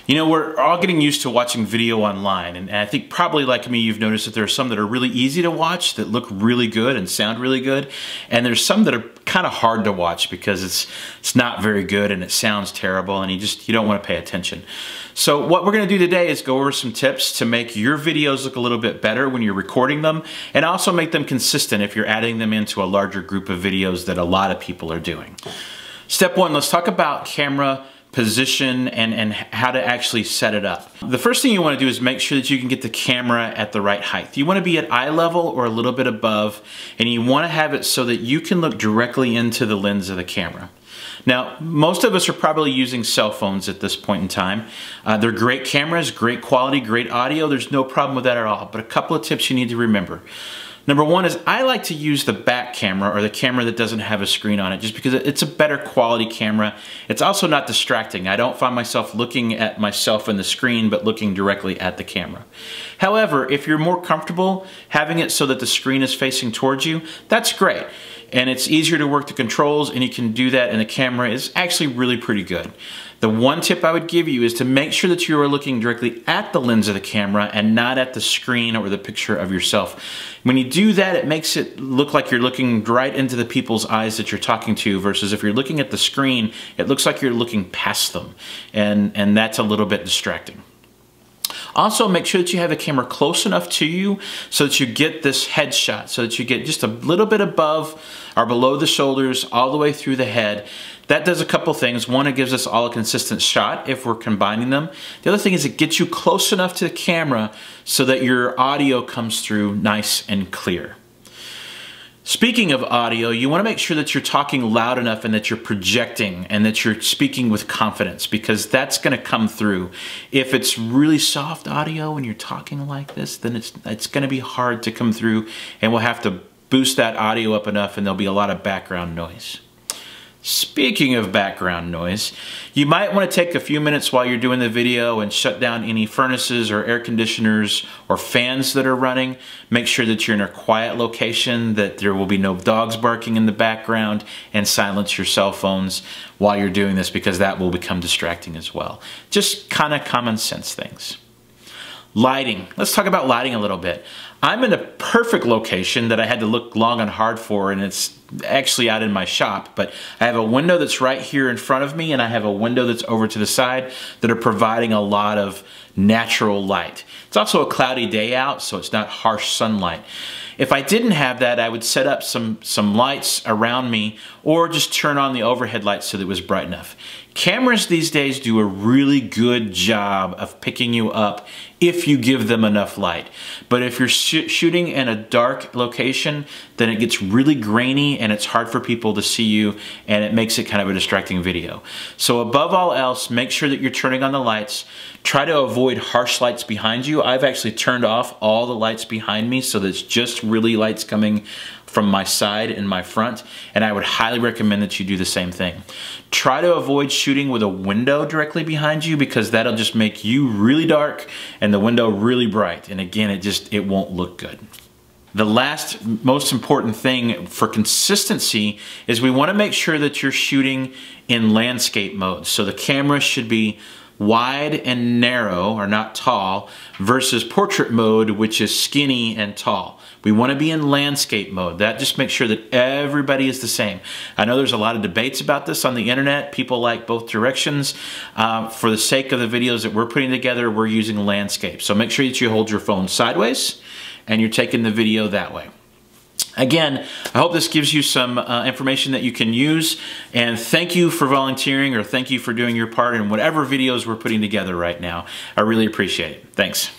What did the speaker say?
You know, we're all getting used to watching video online, and I think probably like me, you've noticed that there are some that are really easy to watch that look really good and sound really good, and there's some that are kind of hard to watch because it's not very good and it sounds terrible and you don't want to pay attention. So what we're going to do today is go over some tips to make your videos look a little bit better when you're recording them, and also make them consistent if you're adding them into a larger group of videos that a lot of people are doing. Step one, let's talk about camera position and how to actually set it up. The first thing you want to do is make sure that you can get the camera at the right height. You want to be at eye level or a little bit above, and you want to have it so that you can look directly into the lens of the camera. Now, most of us are probably using cell phones at this point in time. They're great cameras, great quality, great audio. There's no problem with that at all, but a couple of tips you need to remember. Number one is I like to use the back camera, or the camera that doesn't have a screen on it, just because it's a better quality camera. It's also not distracting. I don't find myself looking at myself in the screen, but looking directly at the camera. However, if you're more comfortable having it so that the screen is facing towards you, that's great. And it's easier to work the controls, and you can do that, and the camera is actually really pretty good. The one tip I would give you is to make sure that you are looking directly at the lens of the camera and not at the screen or the picture of yourself. When you do that, it makes it look like you're looking right into the people's eyes that you're talking to, versus if you're looking at the screen, it looks like you're looking past them, and that's a little bit distracting. Also, make sure that you have the camera close enough to you so that you get this headshot, so that you get just a little bit above or below the shoulders, all the way through the head. That does a couple things. One, it gives us all a consistent shot if we're combining them. The other thing is it gets you close enough to the camera so that your audio comes through nice and clear. Speaking of audio, you want to make sure that you're talking loud enough and that you're projecting and that you're speaking with confidence, because that's going to come through. If it's really soft audio and you're talking like this, then it's going to be hard to come through, and we'll have to boost that audio up enough, and there'll be a lot of background noise. Speaking of background noise, you might want to take a few minutes while you're doing the video and shut down any furnaces or air conditioners or fans that are running. Make sure that you're in a quiet location, that there will be no dogs barking in the background, and silence your cell phones while you're doing this, because that will become distracting as well. Just kind of common sense things. Lighting. Let's talk about lighting a little bit. I'm in a perfect location that I had to look long and hard for, and it's actually out in my shop, but I have a window that's right here in front of me, and I have a window that's over to the side that are providing a lot of natural light. It's also a cloudy day out, so it's not harsh sunlight. If I didn't have that, I would set up some lights around me, or just turn on the overhead lights so that it was bright enough. Cameras these days do a really good job of picking you up if you give them enough light. But if you're shooting in a dark location, then it gets really grainy and it's hard for people to see you, and it makes it kind of a distracting video. So above all else, make sure that you're turning on the lights. Try to avoid harsh lights behind you. I've actually turned off all the lights behind me so that it's just really lights coming from my side and my front, and I would highly recommend that you do the same thing. Try to avoid shooting with a window directly behind you, because that'll just make you really dark and the window really bright, and again, it won't look good. The last most important thing for consistency is we want to make sure that you're shooting in landscape mode. So the camera should be wide and narrow, or not tall, versus portrait mode, which is skinny and tall. We want to be in landscape mode. That just makes sure that everybody is the same. I know there's a lot of debates about this on the internet. People like both directions. For the sake of the videos that we're putting together, we're using landscape. So make sure that you hold your phone sideways and you're taking the video that way. Again, I hope this gives you some information that you can use, and thank you for volunteering, or thank you for doing your part in whatever videos we're putting together right now. I really appreciate it. Thanks.